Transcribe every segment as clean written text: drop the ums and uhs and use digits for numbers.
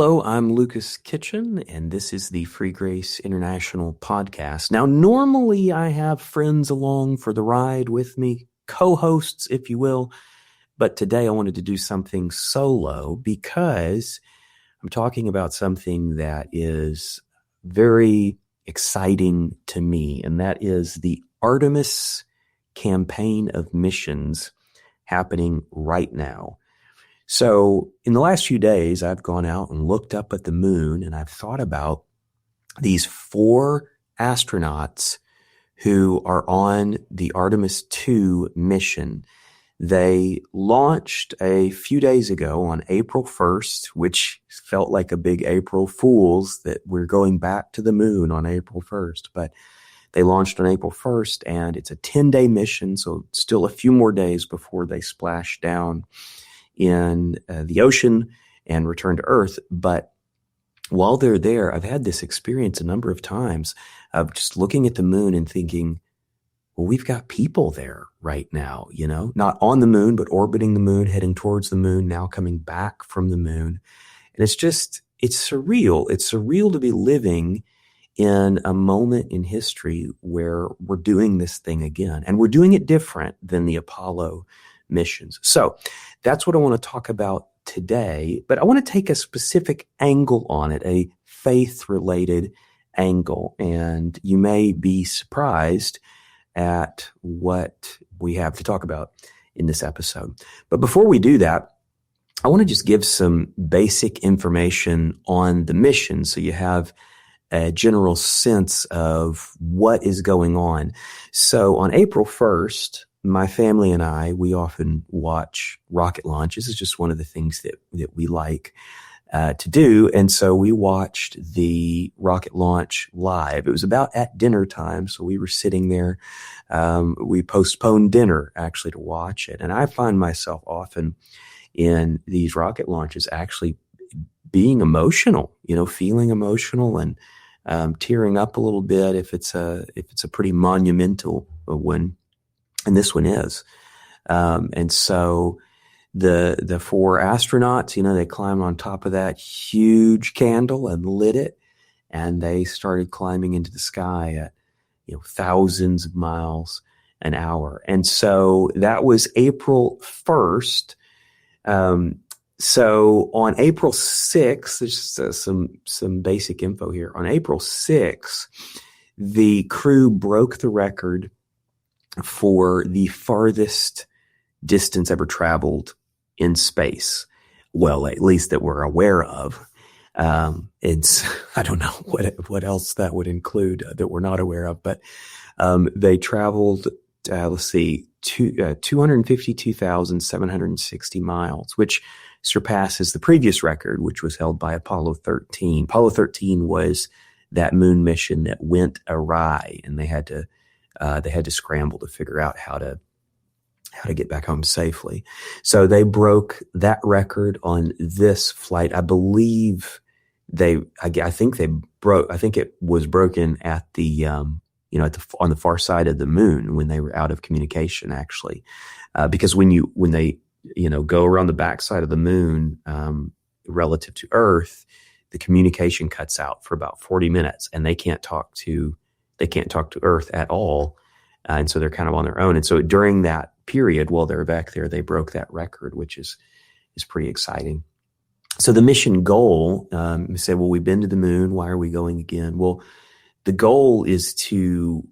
Hello, I'm Lucas Kitchen, and this is the Free Grace International podcast. Now, normally I have friends along for the ride with me, co-hosts, if you will, but today I wanted to do something solo because I'm talking about something that is very exciting to me, and that is the Artemis campaign of missions happening right now. So in the last few days, I've gone out and looked up at the moon, and I've thought about these 4 astronauts who are on the Artemis 2 mission. They launched a few days ago on April 1st, which felt like a big April Fool's that we're going back to the moon on April 1st. But they launched on April 1st, and it's a 10-day mission, so still a few more days before they splash down in the ocean and return to Earth. But while they're there, I've had this experience a number of times of just looking at the moon and thinking, well, we've got people there right now, not on the moon, but orbiting the moon, heading towards the moon, now coming back from the moon. And it's surreal. It's surreal to be living in a moment in history where we're doing this thing again, and we're doing it different than the Apollo missions. So that's what I want to talk about today, but I want to take a specific angle on it, a faith-related angle, and you may be surprised at what we have to talk about in this episode. But before we do that, I want to just give some basic information on the mission so you have a general sense of what is going on. So on April 1st, my family and I, we often watch rocket launches. It's just one of the things that we like to do. And so we watched the rocket launch live. It was about at dinner time, so we were sitting there. We postponed dinner actually to watch it. And I find myself often in these rocket launches actually being emotional, feeling emotional and tearing up a little bit if it's a pretty monumental one. And this one is. And so the 4 astronauts, they climbed on top of that huge candle and lit it. And they started climbing into the sky at, thousands of miles an hour. And so that was April 1st. So on April 6th, there's just some basic info here. On April 6th, the crew broke the record for the farthest distance ever traveled in space. Well, at least that we're aware of. It's, I don't know what else that would include that we're not aware of, but they traveled, 252,760 miles, which surpasses the previous record, which was held by Apollo 13. Apollo 13 was that moon mission that went awry, and they had to scramble to figure out how to get back home safely. So they broke that record on this flight. I believe I think it was broken at the on the far side of the moon when they were out of communication, actually, because when they go around the backside of the moon relative to Earth, the communication cuts out for about 40 minutes, and they can't talk to Earth at all. And so they're kind of on their own. And so during that period, while they're back there, they broke that record, which is pretty exciting. So the mission goal, we say, well, we've been to the moon. Why are we going again? Well, the goal is to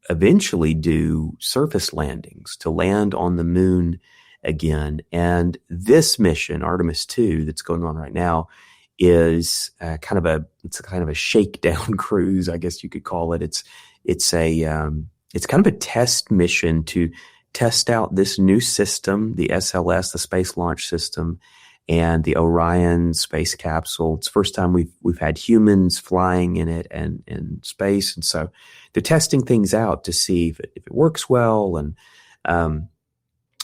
eventually do surface landings, to land on the moon again. And this mission, Artemis 2, that's going on right now, is kind of a shakedown cruise, I guess you could call it. It's kind of a test mission to test out this new system, the SLS, the Space Launch System, and the Orion space capsule. It's the first time we've had humans flying in it and in space, and so they're testing things out to see if it works well, and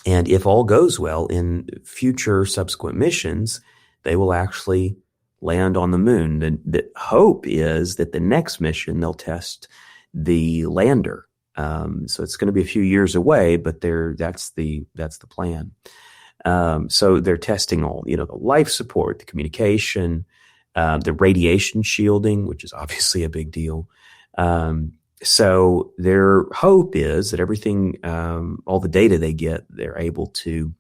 if all goes well in future subsequent missions, they will actually land on the moon. The hope is that the next mission they'll test the lander. So it's going to be a few years away, but that's the plan. So they're testing all, the life support, the communication, the radiation shielding, which is obviously a big deal. So their hope is that everything, all the data they get, they're able to,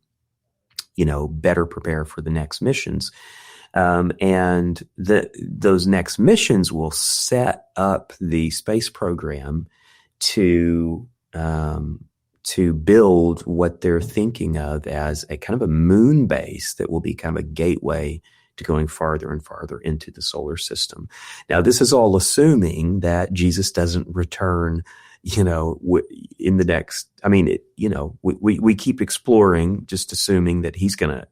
better prepare for the next missions. And those next missions will set up the space program to build what they're thinking of as a kind of a moon base that will be kind of a gateway to going farther and farther into the solar system. Now, this is all assuming that Jesus doesn't return, in the next, we keep exploring, just assuming that he's going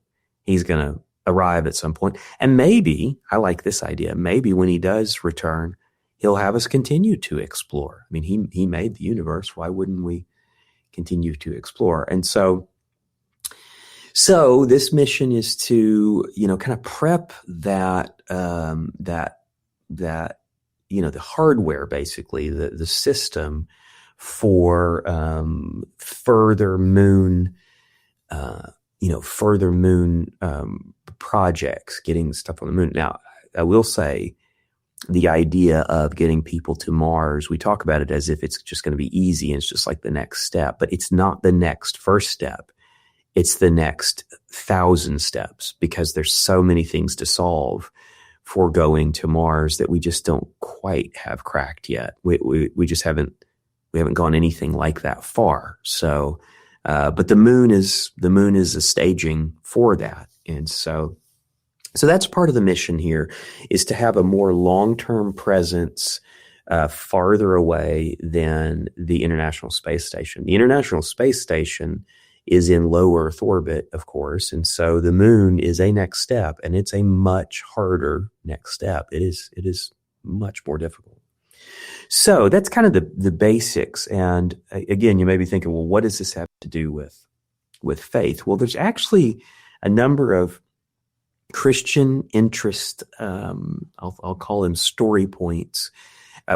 to arrive at some point. And maybe, I like this idea, maybe when he does return, he'll have us continue to explore. I mean, he made the universe. Why wouldn't we continue to explore? And so this mission is to, kind of prep that the hardware, basically, the system for further moon projects, getting stuff on the moon. Now, I will say, the idea of getting people to Mars, we talk about it as if it's just going to be easy and it's just like the next step, but it's not the next first step. It's the next 1,000 steps, because there's so many things to solve for going to Mars that we just don't quite have cracked yet. We just haven't gone anything like that far. So, but the moon is a staging for that. And so that's part of the mission here, is to have a more long-term presence farther away than the International Space Station. The International Space Station is in low Earth orbit, of course, and so the moon is a next step, and it's a much harder next step. It is much more difficult. So that's kind of the basics. And again, you may be thinking, well, what does this have to do with faith? Well, there's actually a number of Christian interest, I'll call them story points,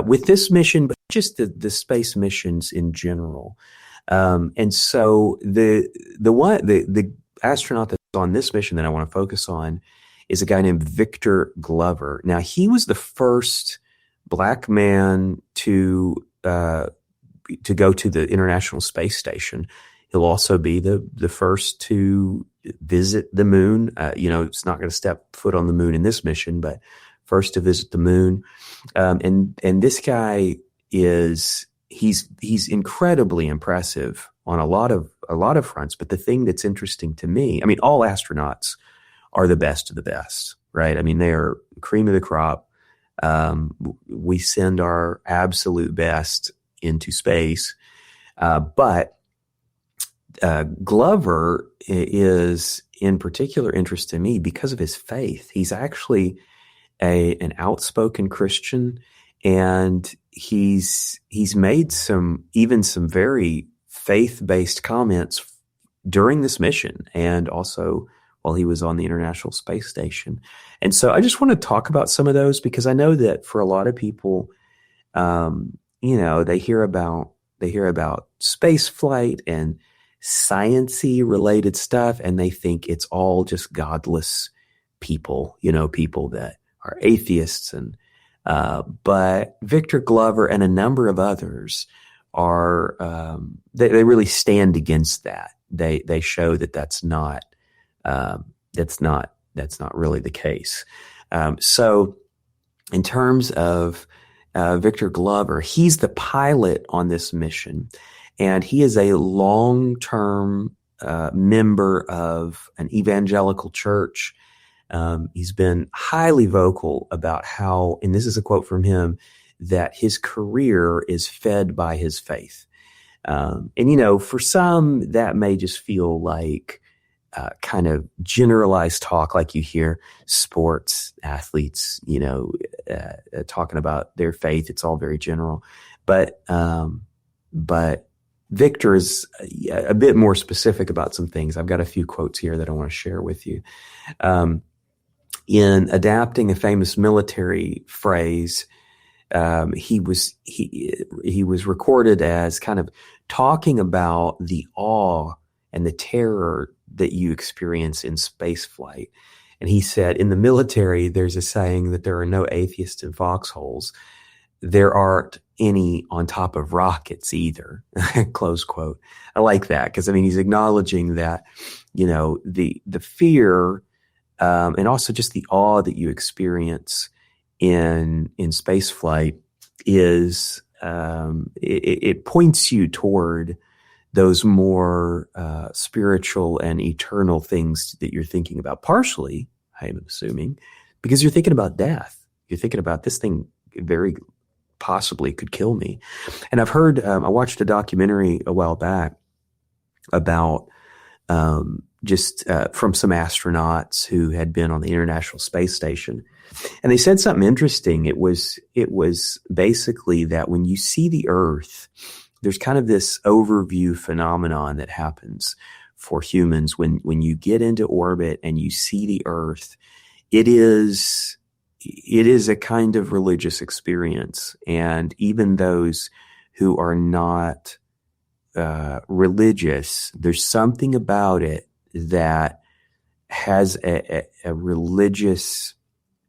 with this mission, but just the space missions in general. And so the astronaut that's on this mission that I want to focus on is a guy named Victor Glover. Now, he was the first Black man to go to the International Space Station. He'll also be the first to visit the moon. It's not going to step foot on the moon in this mission, but first to visit the moon. And this guy he's incredibly impressive on a lot of fronts. But the thing that's interesting to me, I mean, all astronauts are the best of the best, right? I mean, they are cream of the crop. We send our absolute best into space. But Glover is in particular interest to me because of his faith. He's actually an outspoken Christian, and he's made some very faith-based comments during this mission, and also while he was on the International Space Station. And so I just want to talk about some of those, because I know that for a lot of people, they hear about space flight and science-y related stuff, and they think it's all just godless people, people that are atheists. And but Victor Glover and a number of others are they really stand against that. They show that that's not really the case. So in terms of Victor Glover, he's the pilot on this mission, and he is a long-term member of an evangelical church. He's been highly vocal about how, and this is a quote from him, that his career is fed by his faith. And for some, that may just feel like kind of generalized talk, like you hear sports athletes, talking about their faith. It's all very general. But Victor is a bit more specific about some things. I've got a few quotes here that I want to share with you. In adapting a famous military phrase, he was recorded as kind of talking about the awe and the terror that you experience in space flight. And he said, in the military, there's a saying that there are no atheists in foxholes. There aren't any on top of rockets either. Close quote. I like that because, I mean, he's acknowledging that, the fear, and also just the awe that you experience in space flight is, it points you toward those more spiritual and eternal things that you're thinking about. Partially, I'm assuming, because you're thinking about death. You're thinking about this thing very possibly could kill me. And I've heard, I watched a documentary a while back about just from some astronauts who had been on the International Space Station. And they said something interesting. It was basically that when you see the Earth, there's kind of this overview phenomenon that happens for humans when you get into orbit and you see the Earth. It is a kind of religious experience. And even those who are not religious, there's something about it that has a religious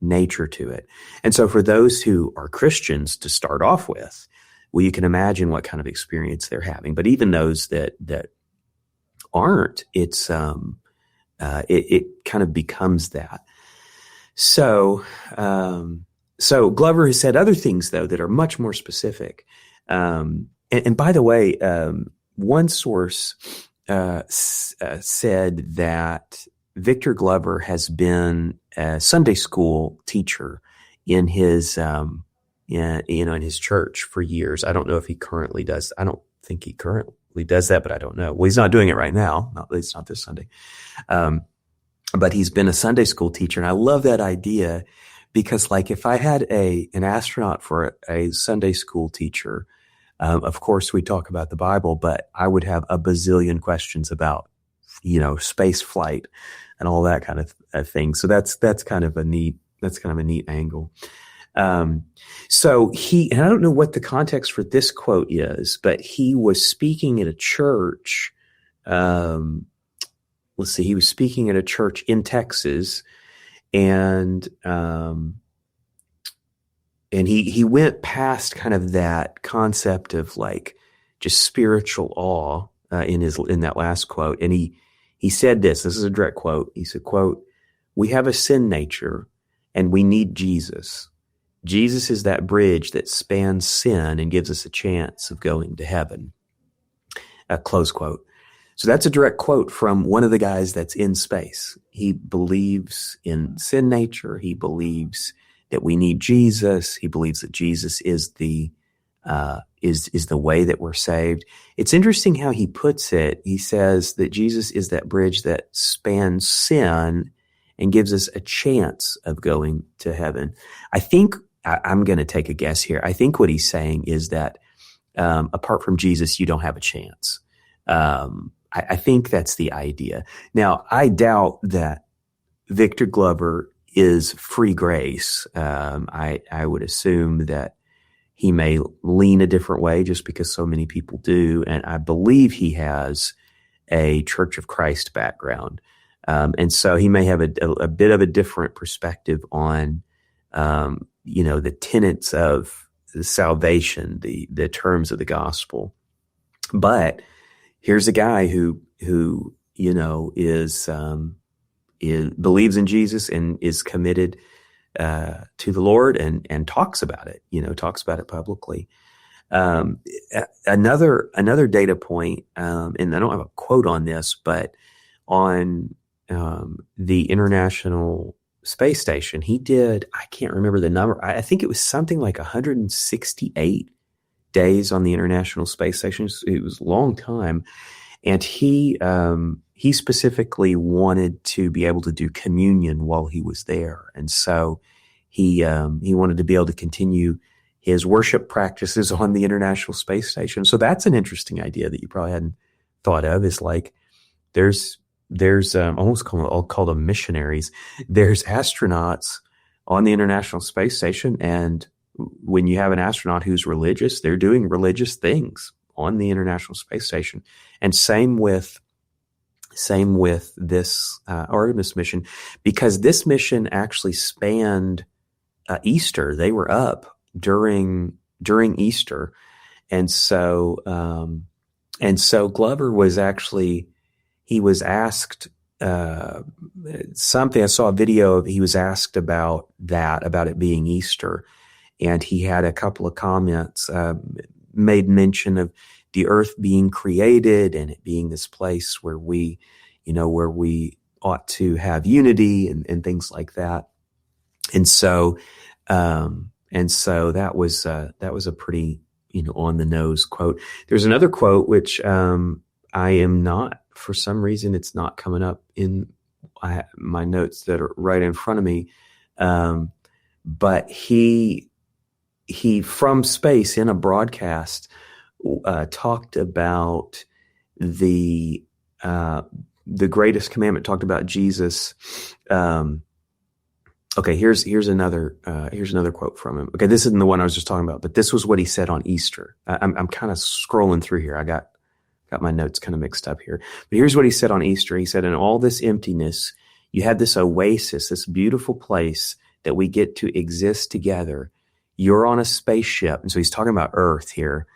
nature to it. And so for those who are Christians to start off with, well, you can imagine what kind of experience they're having. But even those that aren't, it's it kind of becomes that. So Glover has said other things though that are much more specific. And by the way, one source said that Victor Glover has been a Sunday school teacher in his in his church for years. I don't know if he currently does. I don't think he currently does that, but I don't know. Well, he's not doing it right now. At least not this Sunday. But he's been a Sunday school teacher. And I love that idea because, like, if I had an astronaut for a Sunday school teacher, of course we talk about the Bible, but I would have a bazillion questions about, space flight and all that kind of thing. So that's kind of a neat angle. So and I don't know what the context for this quote is, but he was speaking at a church. He was speaking at a church in Texas, and he went past kind of that concept of like just spiritual awe in that last quote. And he said this is a direct quote. He said, quote, "We have a sin nature and we need Jesus. Jesus is that bridge that spans sin and gives us a chance of going to heaven." Close quote. So that's a direct quote from one of the guys that's in space. He believes in sin nature. He believes that we need Jesus. He believes that Jesus is the way that we're saved. It's interesting how he puts it. He says that Jesus is that bridge that spans sin and gives us a chance of going to heaven. I think I'm going to take a guess here. I think what he's saying is that apart from Jesus, you don't have a chance. I think that's the idea. Now, I doubt that Victor Glover is free grace. I would assume that he may lean a different way just because so many people do. And I believe he has a Church of Christ background. And so he may have a bit of a different perspective on, the tenets of the salvation, the terms of the gospel. But here's a guy who believes in Jesus and is committed to the Lord and talks about it, talks about it publicly. Another data point, and I don't have a quote on this, but on the International Space Station, he did, I can't remember the number. I think it was something like 168 days on the International Space Station. It was a long time. And he specifically wanted to be able to do communion while he was there. And so he wanted to be able to continue his worship practices on the International Space Station. So that's an interesting idea that you probably hadn't thought of, is like there's I'll call them missionaries. There's astronauts on the International Space Station, and when you have an astronaut who's religious, they're doing religious things on the International Space Station. And same with Same with this Artemis mission, because this mission actually spanned Easter. They were up during Easter, and so Glover was actually, he was asked something. I saw a video of, he was asked about it being Easter, and he had a couple of comments, made mention of the earth being created and it being this place where we ought to have unity and things like that. And so that was a pretty, on the nose quote. There's another quote, which, I am not, for some reason, it's not coming up in my notes that are right in front of me. But he from space in a broadcast, talked about the greatest commandment, talked about Jesus. Okay, here's another quote from him. Okay, this isn't the one I was just talking about, but this was what he said on Easter. I'm kind of scrolling through here. I got my notes kind of mixed up here. But here's what he said on Easter. He said, "In all this emptiness, you had this oasis, this beautiful place that we get to exist together. You're on a spaceship." And so he's talking about Earth here.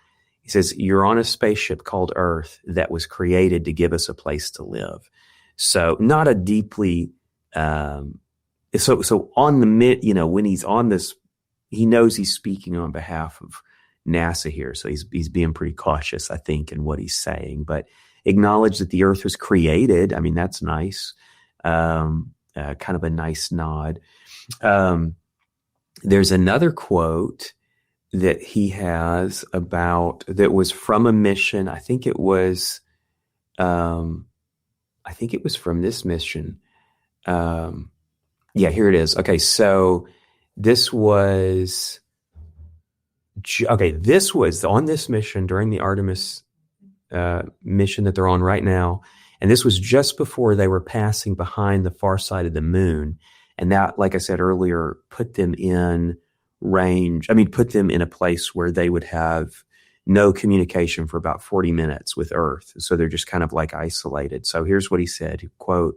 He says, "You're on a spaceship called Earth that was created to give us a place to live." So not a deeply, so on the when he's on this, he knows he's speaking on behalf of NASA here. So he's being pretty cautious, I think, in what he's saying, but acknowledge that the earth was created. I mean, that's nice. Kind of a nice nod. There's another quote that he has that was from a mission. I think it was from this mission. Yeah, here it is. Okay. So this was on this mission during the Artemis mission that they're on right now. And this was just before they were passing behind the far side of the moon. And that, like I said earlier, put them in a place where they would have no communication for about 40 minutes with Earth. So they're just kind of like isolated. So here's what he said, quote,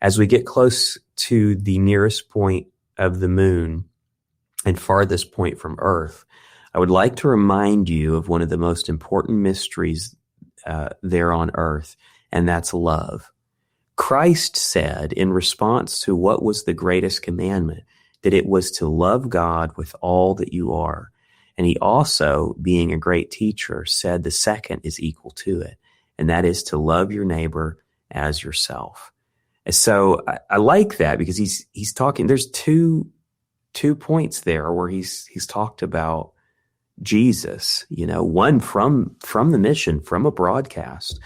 "As we get close to the nearest point of the moon and farthest point from Earth, I would like to remind you of one of the most important mysteries there on Earth, and that's love. Christ said in response to what was the greatest commandment, that it was to love God with all that you are. And he also, being a great teacher, said the second is equal to it, and that is to love your neighbor as yourself." And so I like that, because he's talking, there's two points there where he's talked about Jesus, one from the mission, from a broadcast.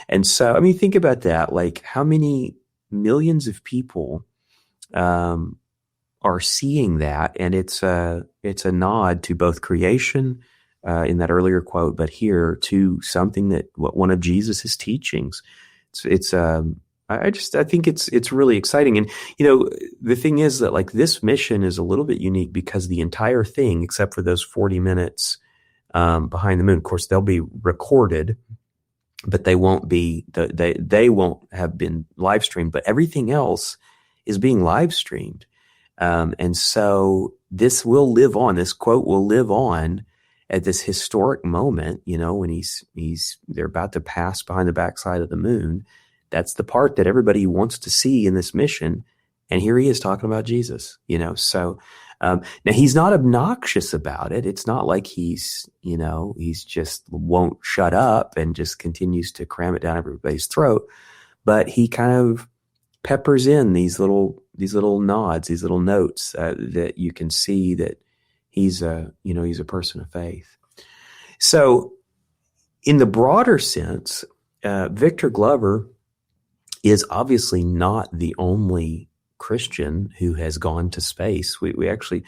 And so, I mean, think about that, like how many millions of people are seeing that. And it's a nod to both creation in that earlier quote, but here to something that one of Jesus's teachings. I think it's really exciting. And, the thing is that, like, this mission is a little bit unique because the entire thing, except for those 40 minutes behind the moon, of course, they'll be recorded, but they won't have been live streamed, but everything else is being live streamed. And so this will live on, this quote will live on at this historic moment, when they're about to pass behind the backside of the moon. That's the part that everybody wants to see in this mission. And here he is talking about Jesus, so, now he's not obnoxious about it. It's not like he's just won't shut up and just continues to cram it down everybody's throat, but he kind of peppers in these little nods, these little notes, that you can see that he's a person of faith. So in the broader sense, Victor Glover is obviously not the only Christian who has gone to space. We actually,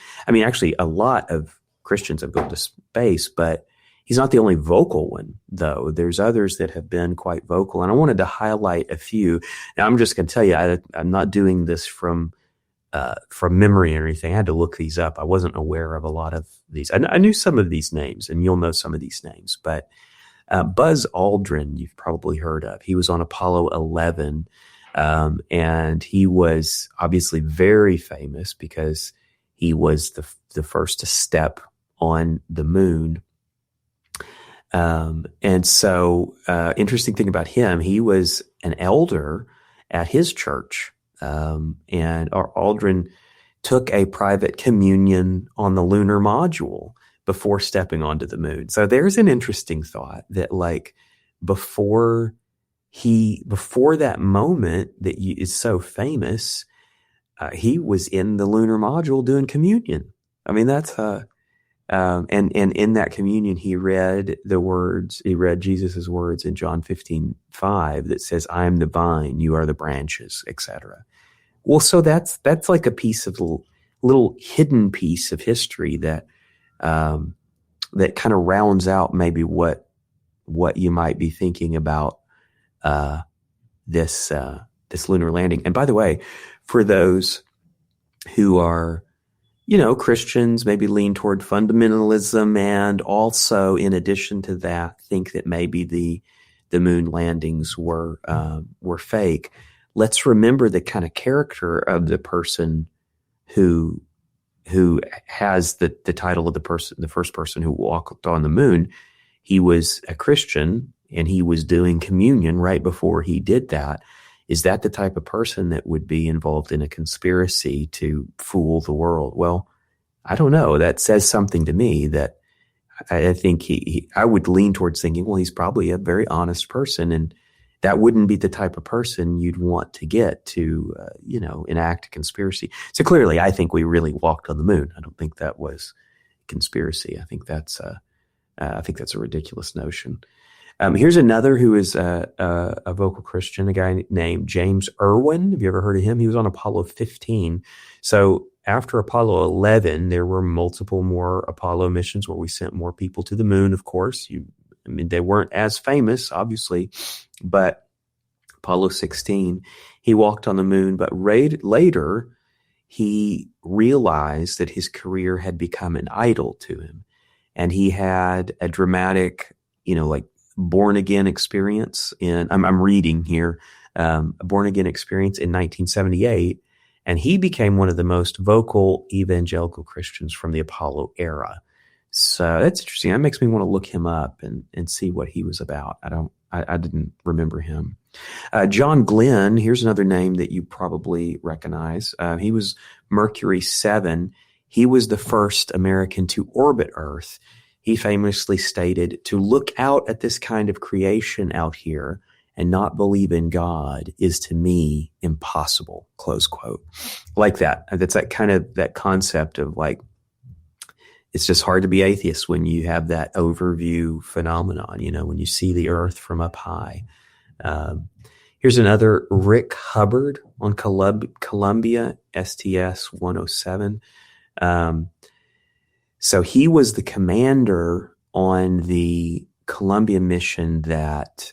a lot of Christians have gone to space, but he's not the only vocal one, though. There's others that have been quite vocal, and I wanted to highlight a few. Now, I'm just going to tell you, I'm not doing this from memory or anything. I had to look these up. I wasn't aware of a lot of these. I knew some of these names, and you'll know some of these names, but Buzz Aldrin, you've probably heard of. He was on Apollo 11, and he was obviously very famous because he was the first to step on the moon. And so, interesting thing about him, he was an elder at his church, and Aldrin took a private communion on the lunar module before stepping onto the moon. So there's an interesting thought that, like, before that moment that is so famous, he was in the lunar module doing communion. I mean, that's and in that communion, he read Jesus' words in John 15:5 that says, "I am the vine, you are the branches," etc. Well, so that's like a piece of little hidden piece of history that that kind of rounds out maybe what you might be thinking about this lunar landing. And by the way, for those who are, Christians, maybe lean toward fundamentalism, and also, in addition to that, think that maybe the moon landings were fake. Let's remember the kind of character of the person who has the title of the first person who walked on the moon. He was a Christian, and he was doing communion right before he did that. Is that the type of person that would be involved in a conspiracy to fool the world? Well, I don't know. That says something to me that I think I would lean towards thinking, well, he's probably a very honest person, and that wouldn't be the type of person you'd want to get to, enact a conspiracy. So clearly, I think we really walked on the moon. I don't think that was a conspiracy. I think that's a ridiculous notion. Here's another who is a vocal Christian, a guy named James Irwin. Have you ever heard of him? He was on Apollo 15. So after Apollo 11, there were multiple more Apollo missions where we sent more people to the moon, of course. They weren't as famous, obviously, but Apollo 16, he walked on the moon. But later, he realized that his career had become an idol to him. And he had a dramatic, born again experience I'm reading here, a born again experience in 1978. And he became one of the most vocal evangelical Christians from the Apollo era. So that's interesting. That makes me want to look him up and see what he was about. I didn't remember him. John Glenn, here's another name that you probably recognize. He was Mercury 7. He was the first American to orbit Earth. He famously stated, "To look out at this kind of creation out here and not believe in God is to me impossible," close quote. Like that. That's that concept of, like, it's just hard to be atheist when you have that overview phenomenon, when you see the earth from up high. Here's another, Rick Hubbard on Columbia, STS 107. So he was the commander on the Columbia mission that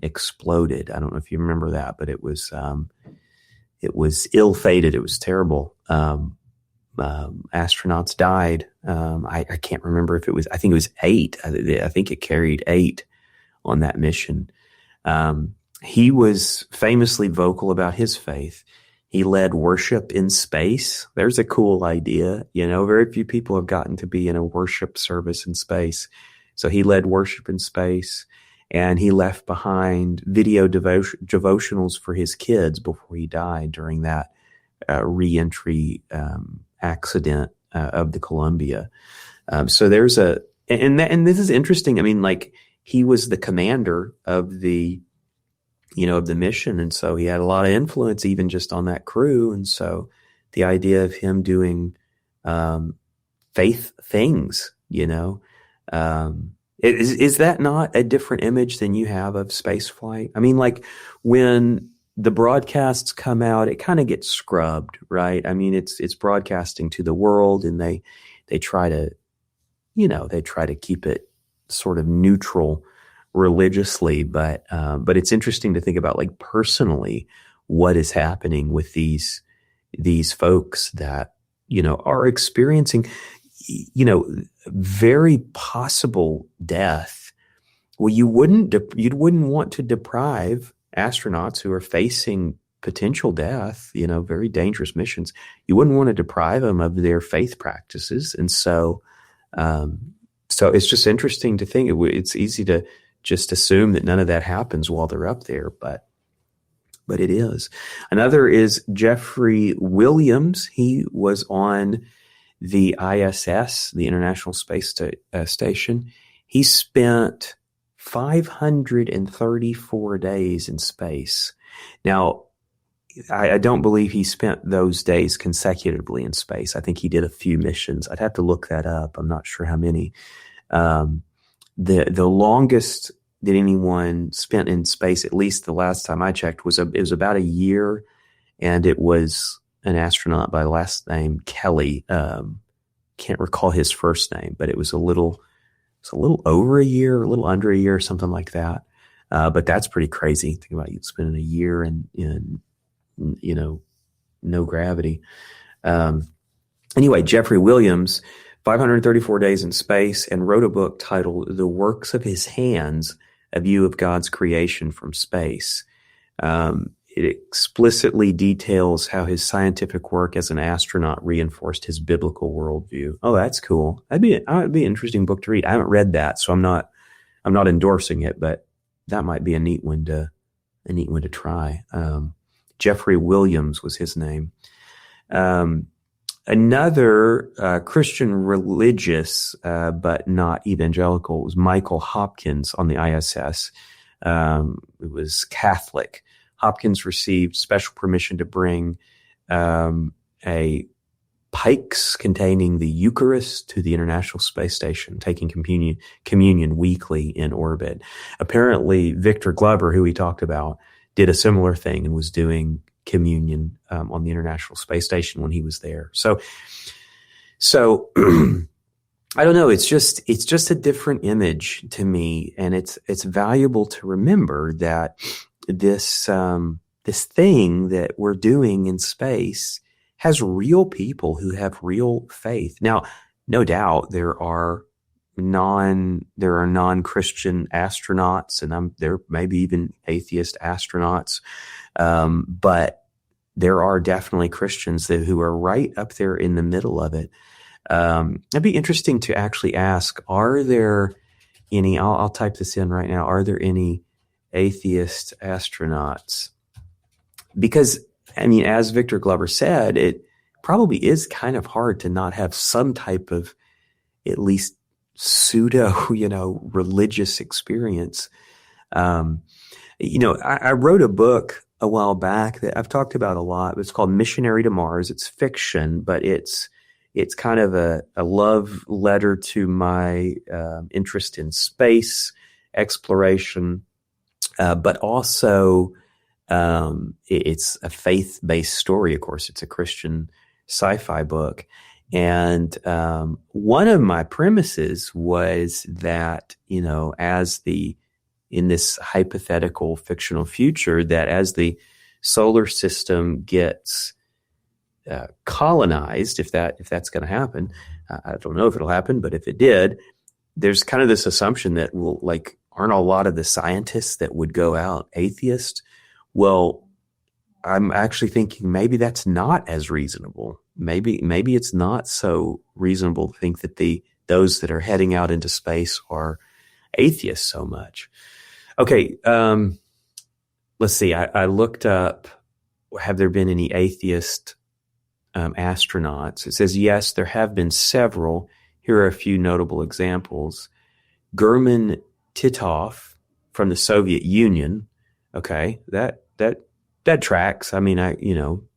exploded. I don't know if you remember that, but it was ill-fated. It was terrible. Astronauts died. I can't remember if it was, I think it was 8. I think it carried 8 on that mission. He was famously vocal about his faith. He led worship in space. There's a cool idea. Very few people have gotten to be in a worship service in space. So he led worship in space, and he left behind video devotionals for his kids before he died during that re-entry accident of the Columbia. So there's and this is interesting. I mean, like, he was the commander of the mission. And so he had a lot of influence even just on that crew. And so the idea of him doing faith things, is that not a different image than you have of space flight? I mean, like, when the broadcasts come out, it kind of gets scrubbed, right? I mean, it's broadcasting to the world, and they try to, keep it sort of neutral religiously, but it's interesting to think about, like, personally, what is happening with these folks that, are experiencing, very possible death Well, you wouldn't want to deprive astronauts who are facing potential death, very dangerous missions. You wouldn't want to deprive them of their faith practices, and so it's just interesting to think. It's easy to just assume that none of that happens while they're up there, but it is. Another is Jeffrey Williams. He was on the ISS, the International Space Station. He spent 534 days in space. Now, I don't believe he spent those days consecutively in space. I think he did a few missions. I'd have to look that up. I'm not sure how many. The longest that anyone spent in space, at least the last time I checked, it was about a year, and it was an astronaut by last name Kelly. Can't recall his first name, but it was a little over a year, a little under a year, something like that. But that's pretty crazy. Think about you spending a year in no gravity. Anyway, Jeffrey Williams, 534 days in space, and wrote a book titled "The Works of His Hands: A View of God's Creation from Space." It explicitly details how his scientific work as an astronaut reinforced his biblical worldview. Oh, that's cool. That'd be an interesting book to read. I haven't read that, so I'm not endorsing it, but that might be a neat one to try. Jeffrey Williams was his name. Another Christian religious, but not evangelical, was Michael Hopkins on the ISS. It was Catholic. Hopkins received special permission to bring a pikes containing the Eucharist to the International Space Station, taking communion weekly in orbit. Apparently, Victor Glover, who we talked about, did a similar thing and was doing communion on the International Space Station when he was there. So I don't know. It's just a different image to me, and it's valuable to remember that this thing that we're doing in space has real people who have real faith. Now, no doubt there are non-Christian astronauts, and there may be even atheist astronauts, but there are definitely Christians who are right up there in the middle of it. It'd be interesting to actually ask: are there any? I'll type this in right now. Are there any atheist astronauts? Because, I mean, as Victor Glover said, it probably is kind of hard to not have some type of at least pseudo, religious experience. I wrote a book a while back that I've talked about a lot. It's called Missionary to Mars. It's fiction, but it's kind of a love letter to my interest in space exploration, but also it's a faith-based story. Of course, it's a Christian sci-fi book. And one of my premises was that, in this hypothetical fictional future, that as the solar system gets colonized, if that's going to happen, I don't know if it'll happen, but if it did, there's kind of this assumption that aren't a lot of the scientists that would go out atheist? Well, I'm actually thinking maybe that's not as reasonable. Maybe it's not so reasonable to think that those that are heading out into space are atheists so much. Okay, let's see. I looked up, have there been any atheist astronauts? It says, yes, there have been several. Here are a few notable examples. German Titov from the Soviet Union. Okay, that tracks. I mean,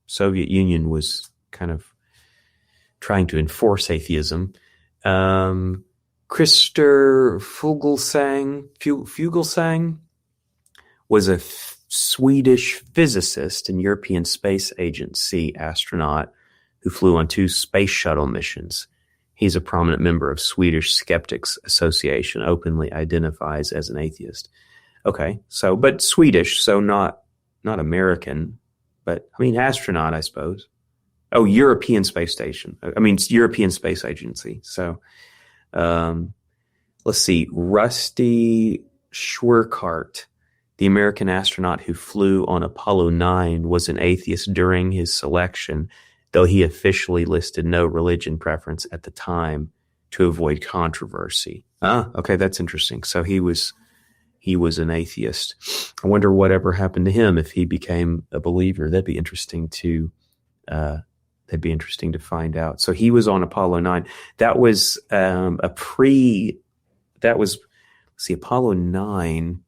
Soviet Union was kind of trying to enforce atheism. Christer Fuglesang was a Swedish physicist and European Space Agency astronaut who flew on 2 space shuttle missions. He's a prominent member of Swedish Skeptics Association, openly identifies as an atheist. Okay, but Swedish, so not American, but I mean astronaut, I suppose. Oh, European Space Station. European Space Agency. So, let's see. Rusty Schwerkart, the American astronaut who flew on Apollo 9, was an atheist during his selection, though he officially listed no religion preference at the time to avoid controversy. Okay, that's interesting. So he was an atheist. I wonder whatever happened to him if he became a believer. That'd be interesting to find out. So he was on Apollo 9. That was Apollo 9.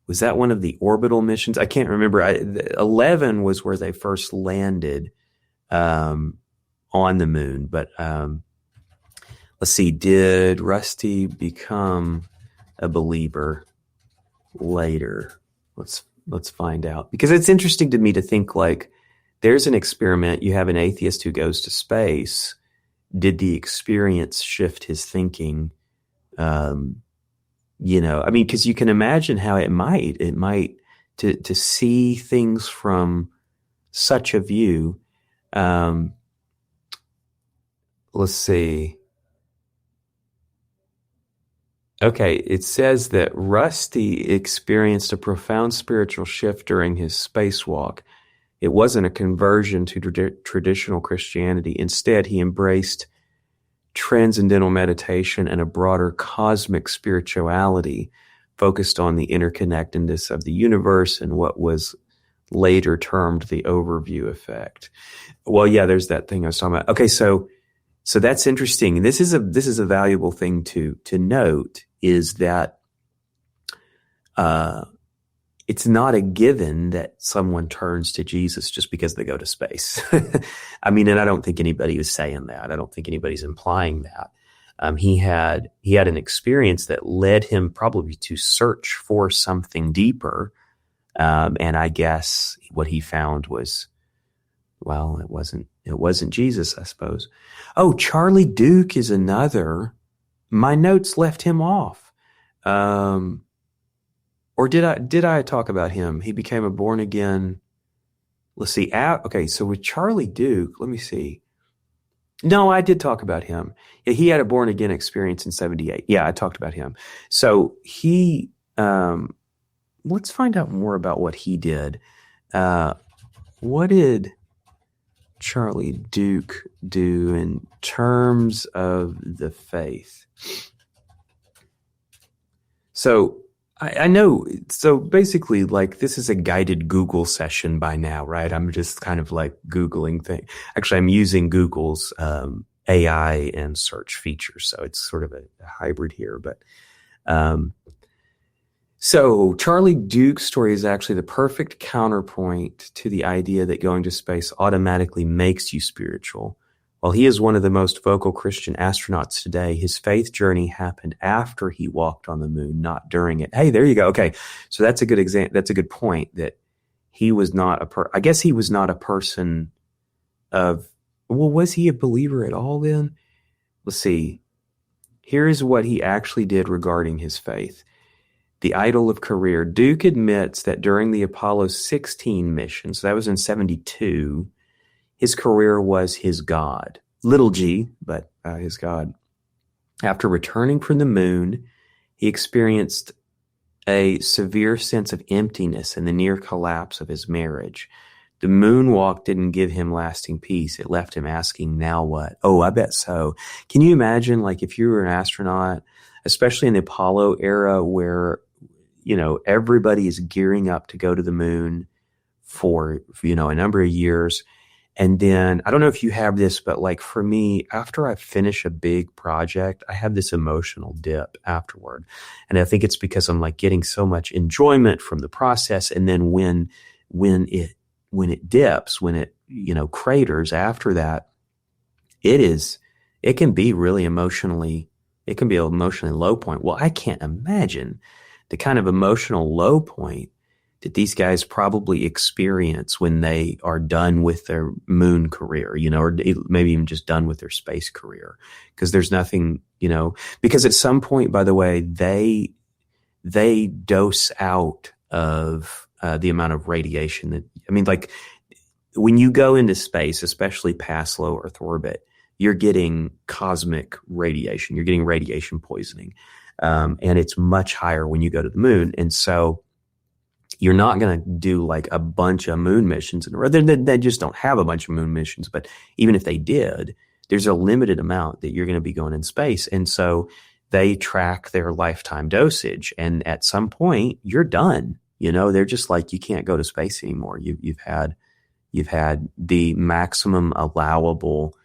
Was that one of the orbital missions? I can't remember. 11 was where they first landed on the moon. But let's see. Did Rusty become a believer later? Let's find out. Because it's interesting to me to think like there's an experiment. You have an atheist who goes to space. Did the experience shift his thinking? Because you can imagine how it might to see things from such a view. Let's see. Okay, it says that Rusty experienced a profound spiritual shift during his spacewalk. It wasn't a conversion to traditional Christianity. Instead, he embraced transcendental meditation and a broader cosmic spirituality focused on the interconnectedness of the universe and what was later termed the overview effect. Well, yeah, there's that thing I was talking about. Okay, so that's interesting. This is a valuable thing to note, is that it's not a given that someone turns to Jesus just because they go to space. I mean, and I don't think anybody was saying that. I don't think anybody's implying that. He had an experience that led him probably to search for something deeper. And I guess what he found was, well, it wasn't Jesus, I suppose. Oh, Charlie Duke is another. My notes left him off. Or did I talk about him? He became a born again. Let's see. Okay, so with Charlie Duke, let me see. No, I did talk about him. Yeah, he had a born again experience in 1978. Yeah, I talked about him. So he, let's find out more about what he did. What did Charlie Duke do in terms of the faith? So I know. So basically, like, this is a guided Google session by now, right? I'm just kind of like Googling things. Actually, I'm using Google's AI and search features. So it's sort of a hybrid here. But so Charlie Duke's story is actually the perfect counterpoint to the idea that going to space automatically makes you spiritual. While he is one of the most vocal Christian astronauts today, his faith journey happened after he walked on the moon, not during it. Hey, there you go. Okay, so that's a good example. That's a good point. That he was not I guess he was not a person of. Well, was he a believer at all then? Let's see. Here is what he actually did regarding his faith. The idol of career. Duke admits that during the Apollo 16 mission, so that was in 1972. His career was his God. Little g, but his God. After returning from the moon, he experienced a severe sense of emptiness and the near collapse of his marriage. The moonwalk didn't give him lasting peace. It left him asking, now what? Oh, I bet so. Can you imagine, like, if you were an astronaut, especially in the Apollo era where, everybody is gearing up to go to the moon for, a number of years. And then, I don't know if you have this, but like for me, after I finish a big project, I have this emotional dip afterward. And I think it's because I'm like getting so much enjoyment from the process. And then when it dips, when it, craters after that, it can be really emotionally, it can be an emotionally low point. Well, I can't imagine the kind of emotional low point that these guys probably experience when they are done with their moon career, or maybe even just done with their space career. Because there's nothing, because at some point, by the way, they dose out of the amount of radiation that, when you go into space, especially past low Earth orbit, you're getting cosmic radiation. You're getting radiation poisoning. And it's much higher when you go to the moon. And so you're not going to do like a bunch of moon missions in a row. They just don't have a bunch of moon missions. But even if they did, there's a limited amount that you're going to be going in space. And so they track their lifetime dosage. And at some point, you're done. They're just like, you can't go to space anymore. You've had the maximum allowable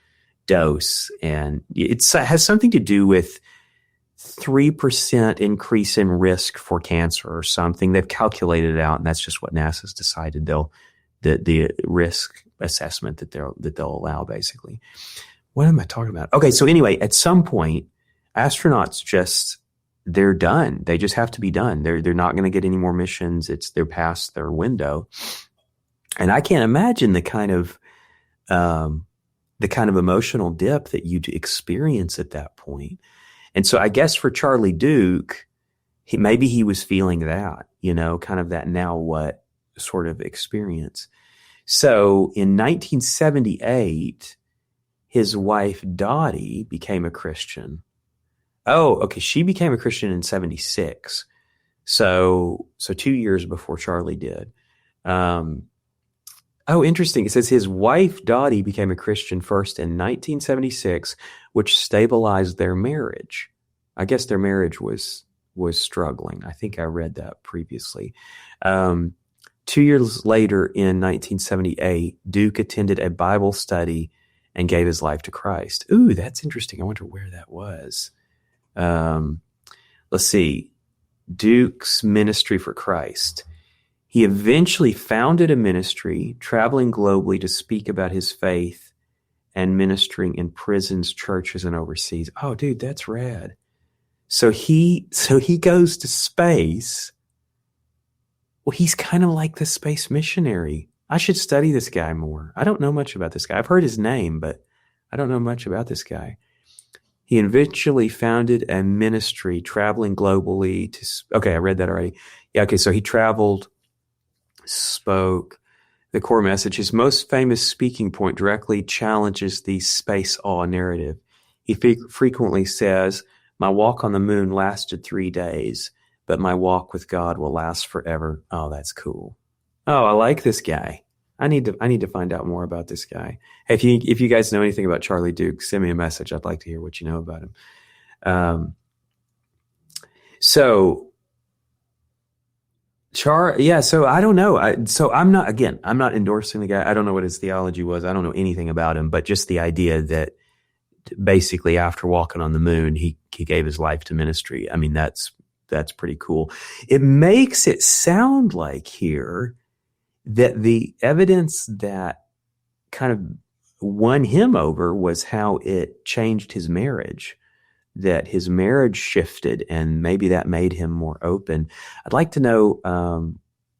dose. And it has something to do with 3% increase in risk for cancer or something. They've calculated it out, and that's just what NASA's decided the risk assessment that they'll allow, basically. What am I talking about? Okay, so anyway, at some point, astronauts they're done. They just have to be done. They're not going to get any more missions. They're past their window. And I can't imagine the kind of emotional dip that you'd experience at that point. And so I guess for Charlie Duke, maybe he was feeling that, kind of that now what sort of experience. So in 1978, his wife Dottie became a Christian. Oh, okay. She became a Christian in 76. So 2 years before Charlie did. Oh, interesting. It says his wife, Dottie, became a Christian first in 1976, which stabilized their marriage. I guess their marriage was struggling. I think I read that previously. 2 years later, in 1978, Duke attended a Bible study and gave his life to Christ. Ooh, that's interesting. I wonder where that was. Let's see. Duke's ministry for Christ. He eventually founded a ministry, traveling globally to speak about his faith and ministering in prisons, churches, and overseas. Oh, dude, that's rad. So he goes to space. Well, he's kind of like the space missionary. I should study this guy more. I don't know much about this guy. I've heard his name, but I don't know much about this guy. He eventually founded a ministry, traveling globally to. Okay, I read that already. Yeah. Okay, so he traveled. Spoke the core message. His most famous speaking point directly challenges the space awe narrative. He frequently says, "My walk on the moon lasted 3 days, but my walk with God will last forever." Oh, that's cool. Oh, I like this guy. I need to find out more about this guy. Hey, if you guys know anything about Charlie Duke, send me a message. I'd like to hear what you know about him. So I don't know. I'm not endorsing the guy. I don't know what his theology was. I don't know anything about him, but just the idea that basically after walking on the moon, he gave his life to ministry. I mean, that's pretty cool. It makes it sound like here that the evidence that kind of won him over was how it changed his marriage. That his marriage shifted, and maybe that made him more open. I'd like to know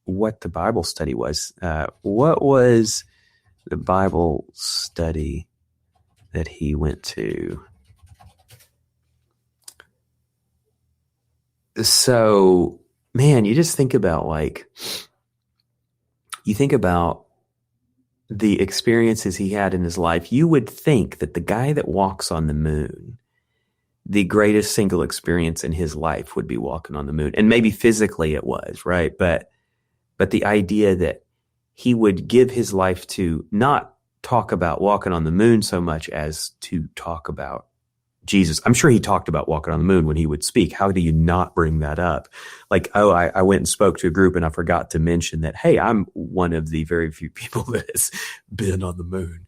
what the Bible study was. What was the Bible study that he went to? So, man, you just think about the experiences he had in his life. You would think that the guy that walks on the moon, the greatest single experience in his life would be walking on the moon. And maybe physically it was, right? But the idea that he would give his life to not talk about walking on the moon so much as to talk about Jesus. I'm sure he talked about walking on the moon when he would speak. How do you not bring that up? Like, I went and spoke to a group and I forgot to mention that, hey, I'm one of the very few people that has been on the moon.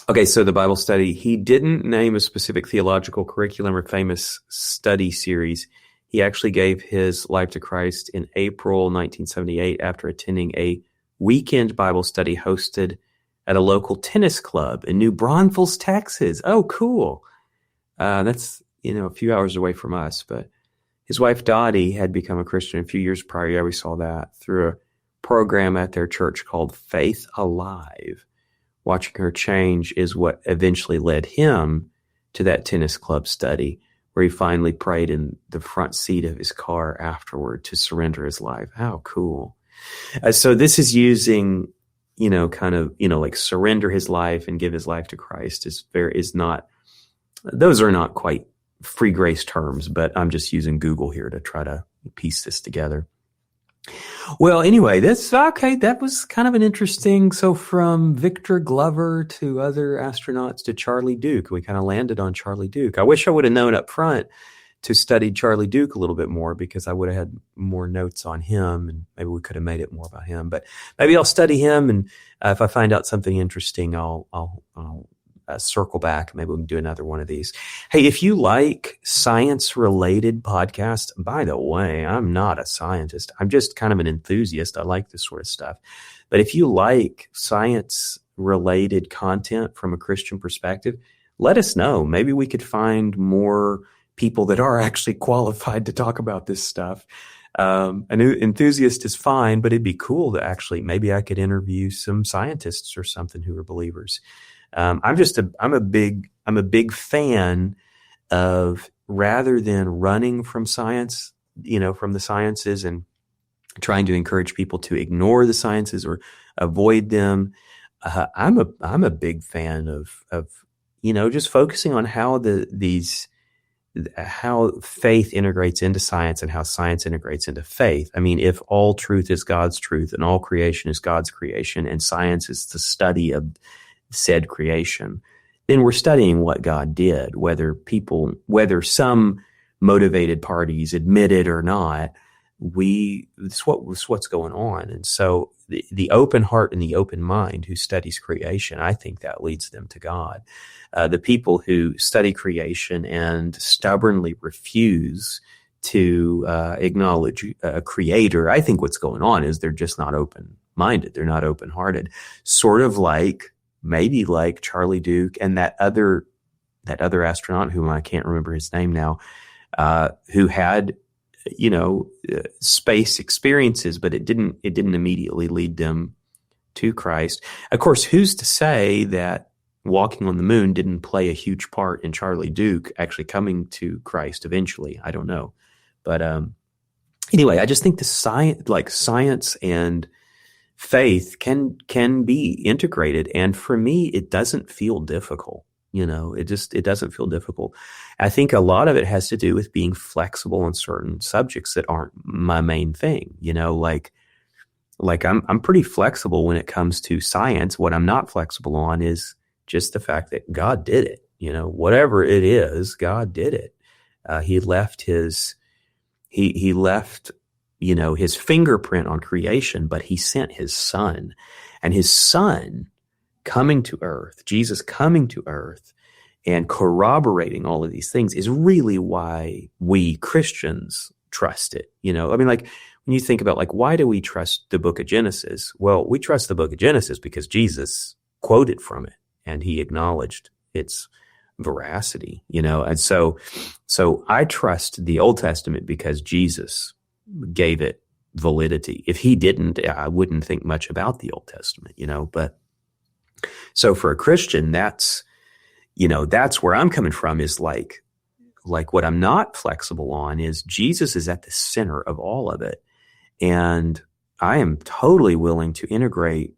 Okay, so the Bible study, he didn't name a specific theological curriculum or famous study series. He actually gave his life to Christ in April 1978 after attending a weekend Bible study hosted at a local tennis club in New Braunfels, Texas. Oh, cool. That's, a few hours away from us. But his wife, Dottie, had become a Christian a few years prior. Yeah, we saw that through a program at their church called Faith Alive. Watching her change is what eventually led him to that tennis club study, where he finally prayed in the front seat of his car afterward to surrender his life. How cool. So this is using, like surrender his life and give his life to Christ those are not quite free grace terms, but I'm just using Google here to try to piece this together. Well, anyway, that's okay. That was kind of an interesting. So from Victor Glover to other astronauts to Charlie Duke, we kind of landed on Charlie Duke. I wish I would have known up front to study Charlie Duke a little bit more, because I would have had more notes on him, and maybe we could have made it more about him. But maybe I'll study him, and if I find out something interesting, I'll circle back. Maybe we can do another one of these. Hey, if you like science-related podcasts, by the way, I'm not a scientist. I'm just kind of an enthusiast. I like this sort of stuff. But if you like science-related content from a Christian perspective, let us know. Maybe we could find more people that are actually qualified to talk about this stuff. An enthusiast is fine, but it'd be cool to actually, maybe I could interview some scientists or something who are believers. I'm a big fan of, rather than running from science, from the sciences and trying to encourage people to ignore the sciences or avoid them. I'm a big fan of just focusing on how faith integrates into science and how science integrates into faith. I mean, if all truth is God's truth and all creation is God's creation and science is the study of said creation, then we're studying what God did, whether some motivated parties admit it or not. It's what's going on. And so the open heart and the open mind who studies creation, I think that leads them to God. The people who study creation and stubbornly refuse to acknowledge a creator, I think what's going on is they're just not open-minded. They're not open-hearted. Sort of maybe like Charlie Duke and that other astronaut whom I can't remember his name now, who had space experiences, but it didn't immediately lead them to Christ. Of course, who's to say that walking on the moon didn't play a huge part in Charlie Duke actually coming to Christ eventually? I don't know. But anyway, I just think the science and faith can be integrated. And for me, it doesn't feel difficult. It doesn't feel difficult. I think a lot of it has to do with being flexible on certain subjects that aren't my main thing. I'm pretty flexible when it comes to science. What I'm not flexible on is just the fact that God did it. Whatever it is, God did it. He left his fingerprint on creation, but he sent his son, and his son coming to earth, Jesus coming to earth and corroborating all of these things is really why we Christians trust it. When you think about why do we trust the book of Genesis? Well, we trust the book of Genesis because Jesus quoted from it and he acknowledged its veracity, and so I trust the Old Testament because Jesus gave it validity. If he didn't, I wouldn't think much about the Old Testament, but so for a Christian, that's where I'm coming from, is like what I'm not flexible on is Jesus is at the center of all of it. And I am totally willing to integrate,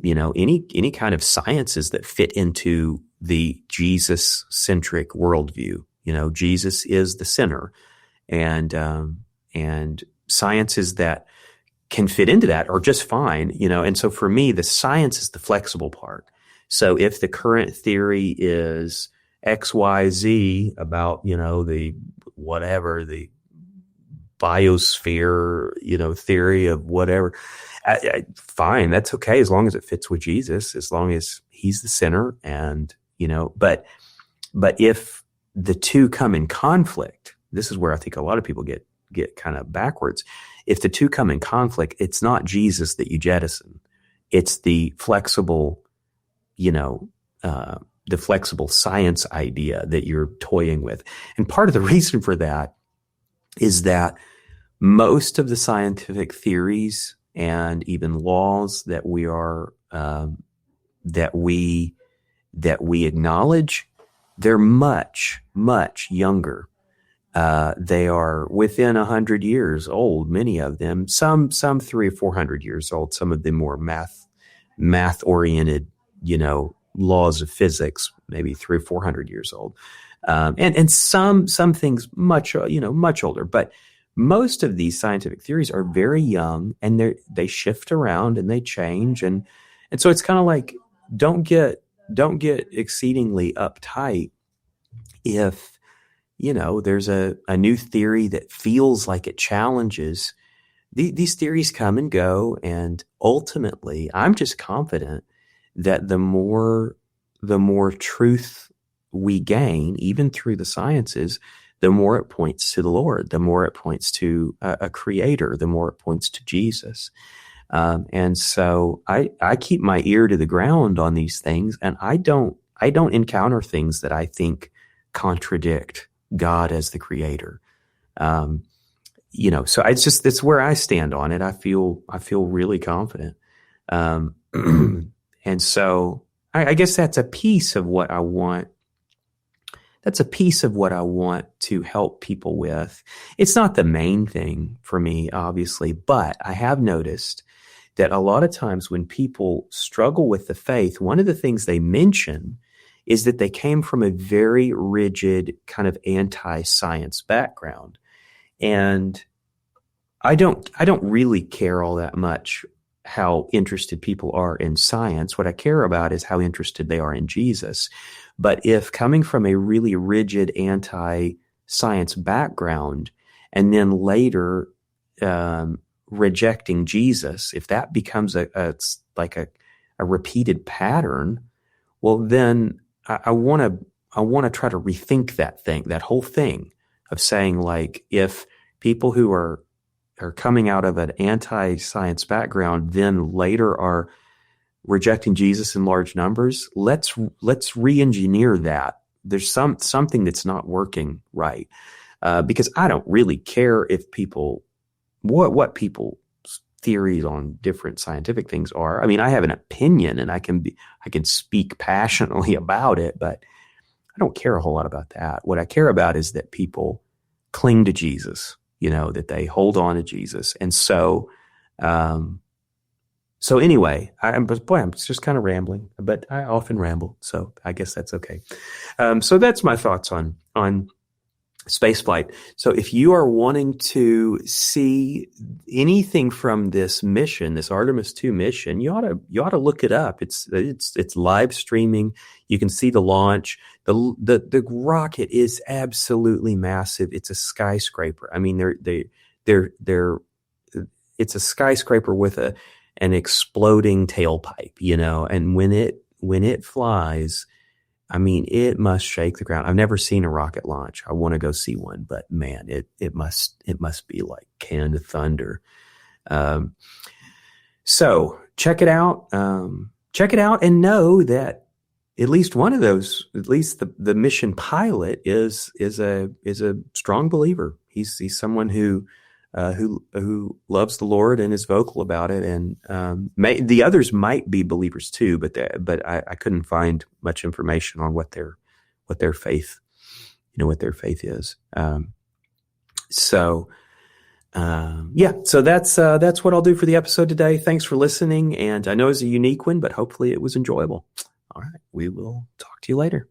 any kind of sciences that fit into the Jesus-centric worldview. Jesus is the center, and sciences that can fit into that are just fine, and so for me, the science is the flexible part. So if the current theory is XYZ about, the biosphere, theory of whatever, fine, that's okay, as long as it fits with Jesus, as long as he's the center. And, but if the two come in conflict, this is where I think a lot of people get kind of backwards. If the two come in conflict, it's not Jesus that you jettison. It's the flexible, the flexible science idea that you're toying with. And part of the reason for that is that most of the scientific theories and even laws that we acknowledge, they're much, much younger. They are within 100 years old, many of them, some 300 or 400 years old, some of them more math oriented, laws of physics, maybe 300 or 400 years old. And some things much older, but most of these scientific theories are very young, and they shift around and they change, and so it's kind of like, don't get exceedingly uptight if there's a new theory that feels like it challenges. These theories come and go, and ultimately, I'm just confident that the more truth we gain, even through the sciences, the more it points to the Lord, the more it points to a creator, the more it points to Jesus. And so I keep my ear to the ground on these things, and I don't encounter things that I think contradict God as the creator. So it's where I stand on it. I feel really confident. And so I guess that's a piece of what I want. That's a piece of what I want to help people with. It's not the main thing for me, obviously, but I have noticed that a lot of times when people struggle with the faith, one of the things they mention is that they came from a very rigid kind of anti-science background. And I don't really care all that much how interested people are in science. What I care about is how interested they are in Jesus. But if coming from a really rigid anti-science background and then later rejecting Jesus, if that becomes a repeated pattern, well, then I want to try to rethink that whole thing of saying, like, if people who are coming out of an anti-science background then later are rejecting Jesus in large numbers, let's re-engineer that. There's something that's not working right, because I don't really care if people what people's theories on different scientific things are. I mean, I have an opinion and I can speak passionately about it, but I don't care a whole lot about that. What I care about is that people cling to Jesus, that they hold on to Jesus. And so, anyway, I'm just kind of rambling, but I often ramble, so I guess that's okay. So that's my thoughts on spaceflight. So if you are wanting to see anything from this mission, this Artemis 2 mission, you ought to look it up. It's live streaming. You can see the launch. The rocket is absolutely massive. It's a skyscraper. I mean, it's a skyscraper with an exploding tailpipe, and when it flies, I mean, it must shake the ground. I've never seen a rocket launch. I want to go see one, but man, it must be like canned thunder. So check it out. And know that at least one of those, at least the mission pilot is a strong believer. He's someone who loves the Lord and is vocal about it. And the others might be believers too, but I couldn't find much information on what their faith, what their faith is. So that's what I'll do for the episode today. Thanks for listening, and I know it's a unique one, but hopefully it was enjoyable. All right, we will talk to you later.